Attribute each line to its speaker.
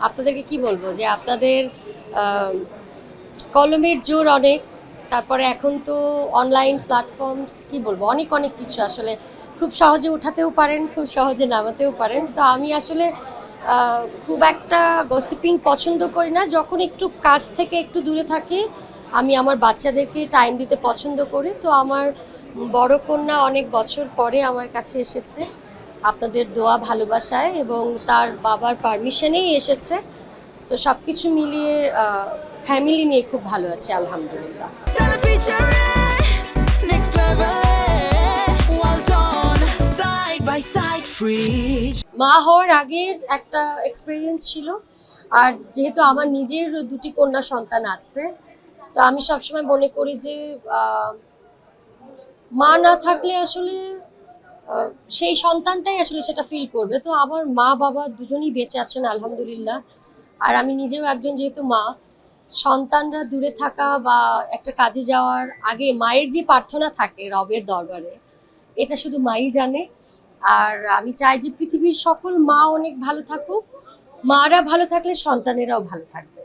Speaker 1: আপনাদেরকে কি বলবো যে আপনাদের কলমের জোর অনেক। তারপরে এখন তো অনলাইন প্ল্যাটফর্মস কি বলবো অনেক অনেক কিছু আসলে খুব সহজে উঠাতেও পারেন, খুব সহজে নামাতেও পারেন। সো আমি আসলে খুব একটা গসিপিং পছন্দ করি না। যখন একটু কাজ থেকে একটু দূরে থাকি আমি আমার বাচ্চাদেরকে টাইম দিতে পছন্দ করি। তো আমার বড় কন্যা অনেক বছর পরে আমার কাছে এসেছে আপনাদের দোয়া ভালোবাসায়, এবং তার বাবার পারমিশনেই এসেছে। সো সব কিছু মিলিয়ে ফ্যামিলি নিয়ে খুব ভালো আছি আলহামদুলিল্লাহ। মা হওয়ার আগের একটা এক্সপিরিয়েন্স ছিল, আর যেহেতু আমার নিজের দুটি কন্যা সন্তান আছে, তো আমি সবসময় মনে করি যে মা না থাকলে আসলে সেই সন্তানটাই আসলে সেটা ফিল করবে। তো আমার মা বাবা দুজনেই বেঁচে আছেন আলহামদুলিল্লাহ। আর আমি নিজেও একজন যেহেতু মা, সন্তানরা দূরে থাকা বা একটা কাজে যাওয়ার আগে মায়ের যে প্রার্থনা থাকে রবের দরবারে, এটা শুধু মাই জানে। আর আমি চাই যে পৃথিবীর সকল মা অনেক ভালো থাকুক, মারা ভালো থাকলে সন্তানেরাও ভালো থাকবে।